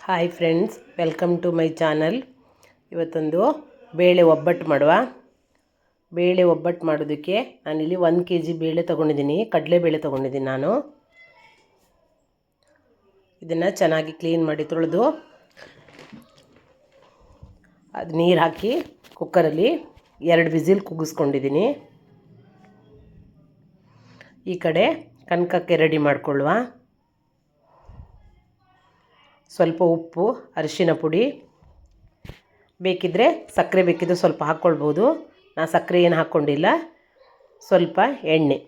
Hi friends, welcome to my channel. ಇವತ್ತೊಂದು ಬೇಳೆ ಒಬ್ಬಟ್ಟು ಮಾಡುವ. ಬೇಳೆ ಒಬ್ಬಟ್ಟು ಮಾಡೋದಕ್ಕೆ ನಾನಿಲ್ಲಿ 1 kg ಬೇಳೆ ತೊಗೊಂಡಿದ್ದೀನಿ. ಕಡಲೆಬೇಳೆ ತೊಗೊಂಡಿದ್ದೀನಿ ನಾನು. ಇದನ್ನು ಚೆನ್ನಾಗಿ ಕ್ಲೀನ್ ಮಾಡಿ ತೊಳೆದು ಅದು ನೀರು ಹಾಕಿ ಕುಕ್ಕರಲ್ಲಿ 2 ವಿಸಿಲ್ ಕೂಗಿಸ್ಕೊಂಡಿದ್ದೀನಿ. ಈ ಕಡೆ ಕನಕಕ್ಕೆ ರೆಡಿ ಮಾಡಿಕೊಳ್ಳುವ. ಸ್ವಲ್ಪ ಉಪ್ಪು, ಅರಿಶಿನ ಪುಡಿ, ಬೇಕಿದ್ದರೆ ಸಕ್ಕರೆ ಬೇಕಿದ್ದರೆ ಸ್ವಲ್ಪ ಹಾಕ್ಕೊಳ್ಬೋದು. ನಾನು ಸಕ್ಕರೆ ಏನು ಹಾಕ್ಕೊಂಡಿಲ್ಲ. ಸ್ವಲ್ಪ ಎಣ್ಣೆ,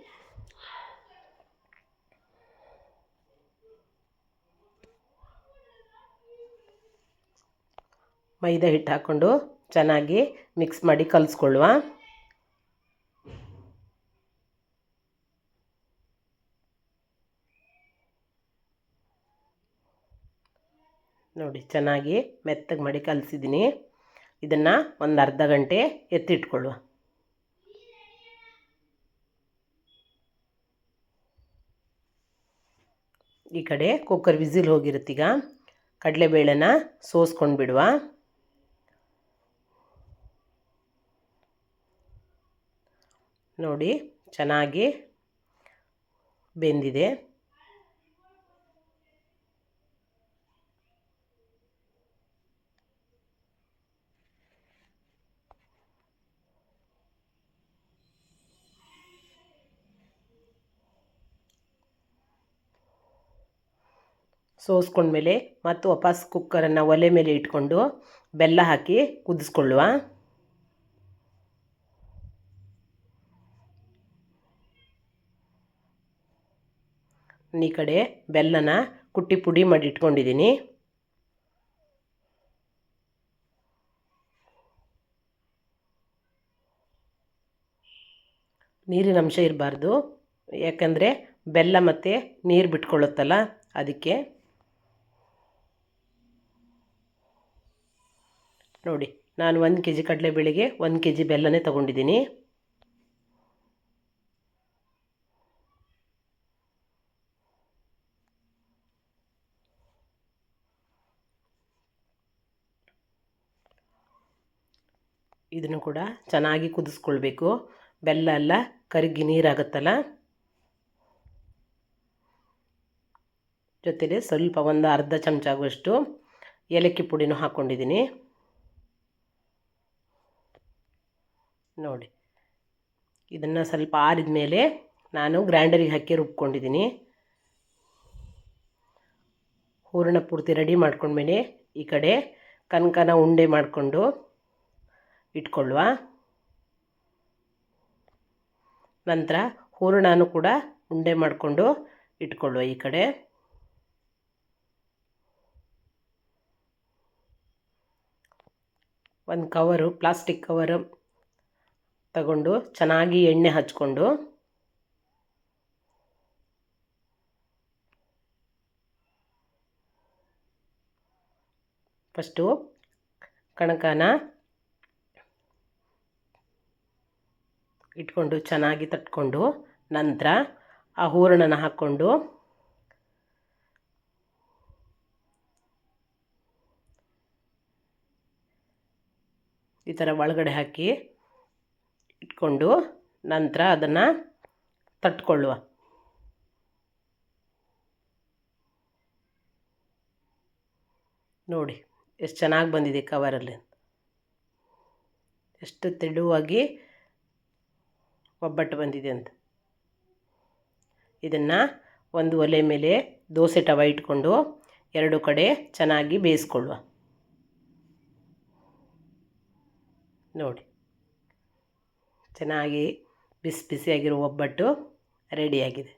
ಮೈದಾ ಹಿಟ್ಟು ಹಾಕ್ಕೊಂಡು ಚೆನ್ನಾಗಿ ಮಿಕ್ಸ್ ಮಾಡಿ ಕಲಿಸ್ಕೊಳ್ಳುವ. ನೋಡಿ, ಚೆನ್ನಾಗಿ ಮೆತ್ತಗೆ ಮಾಡಿ ಕಲಿಸಿದ್ದೀನಿ. ಇದನ್ನು ಒಂದು ಅರ್ಧ ಗಂಟೆ ಎತ್ತಿಟ್ಕೊಳ್ಳುವ. ಈ ಕಡೆ ಕುಕ್ಕರ್ ವಿಸಿಲ್ ಹೋಗಿರುತ್ತೀಗ ಕಡಲೆಬೇಳೆನ ಸೋಸ್ಕೊಂಡು ಬಿಡುವ. ನೋಡಿ, ಚೆನ್ನಾಗಿ ಬೆಂದಿದೆ. ಸೋಸ್ಕೊಂಡ್ಮೇಲೆ ಮತ್ತು ವಾಪಸ್ ಕುಕ್ಕರನ್ನು ಒಲೆ ಮೇಲೆ ಇಟ್ಕೊಂಡು ಬೆಲ್ಲ ಹಾಕಿ ಕುದಿಸ್ಕೊಳ್ಳುವ. ಈ ಕಡೆ ಬೆಲ್ಲನ ಕುಟ್ಟಿ ಪುಡಿ ಮಾಡಿ ಇಟ್ಕೊಂಡಿದ್ದೀನಿ. ನೀರಿನ ಅಂಶ ಇರಬಾರ್ದು, ಯಾಕಂದರೆ ಬೆಲ್ಲ ಮತ್ತು ನೀರು ಬಿಟ್ಕೊಳ್ಳುತ್ತಲ್ಲ, ಅದಕ್ಕೆ. ನೋಡಿ, ನಾನು 1 kg ಕಡಲೆಬೇಳೆಗೆ 1 kg ಬೆಲ್ಲನೇ ತೊಗೊಂಡಿದ್ದೀನಿ. ಇದನ್ನು ಕೂಡ ಚೆನ್ನಾಗಿ ಕುದಿಸ್ಕೊಳ್ಬೇಕು. ಬೆಲ್ಲ ಎಲ್ಲ ಕರಗಿ ನೀರಾಗುತ್ತಲ್ಲ, ಜೊತೆಗೆ ಸ್ವಲ್ಪ ಒಂದು ಅರ್ಧ ಚಮಚ ಆಗುವಷ್ಟು ಏಲಕ್ಕಿ ಪುಡಿನೂ ಹಾಕ್ಕೊಂಡಿದ್ದೀನಿ. ನೋಡಿ, ಇದನ್ನು ಸ್ವಲ್ಪ ಆರಿದ ಮೇಲೆ ನಾನು ಗ್ರೈಂಡರಿಗೆ ಹಾಕಿ ರುಬ್ಕೊಂಡಿದ್ದೀನಿ. ಹೂರಣ ಪೂರ್ತಿ ರೆಡಿ ಮಾಡ್ಕೊಂಡ್ಮೇಲೆ ಈ ಕಡೆ ಕನಕನ ಉಂಡೆ ಮಾಡಿಕೊಂಡು ಇಟ್ಕೊಳ್ಳುವ. ನಂತರ ಹೂರಣನೂ ಕೂಡ ಉಂಡೆ ಮಾಡಿಕೊಂಡು ಇಟ್ಕೊಳ್ಳುವ. ಈ ಕಡೆ ಒಂದು ಕವರು, ಪ್ಲಾಸ್ಟಿಕ್ ಕವರು ತಗೊಂಡು ಚೆನ್ನಾಗಿ ಎಣ್ಣೆ ಹಚ್ಕೊಂಡು ಫಸ್ಟು ಕಣಕನ ಇಟ್ಕೊಂಡು ಚೆನ್ನಾಗಿ ತಟ್ಕೊಂಡು ನಂತರ ಆ ಹೂರಣನ ಹಾಕ್ಕೊಂಡು ಈ ಥರ ಒಳಗಡೆ ಹಾಕಿ ಇಟ್ಕೊಂಡು ನಂತರ ಅದನ್ನು ತಟ್ಕೊಳ್ಳುವ. ನೋಡಿ, ಎಷ್ಟು ಚೆನ್ನಾಗಿ ಬಂದಿದೆ ಕವರಲ್ಲಿ, ಎಷ್ಟು ತೆಳುವಾಗಿ ಒಬ್ಬಟ್ಟು ಬಂದಿದೆ ಅಂತ. ಇದನ್ನು ಒಂದು ಒಲೆ ಮೇಲೆ ದೋಸೆ ತವ ಇಟ್ಕೊಂಡು 2 ಕಡೆ ಚೆನ್ನಾಗಿ ಬೇಯಿಸ್ಕೊಳ್ಳುವ. ನೋಡಿ, ಚೆನ್ನಾಗಿ ಬಿಸಿ ಬಿಸಿಯಾಗಿರೋ ಒಬ್ಬಟ್ಟು ರೆಡಿಯಾಗಿದೆ.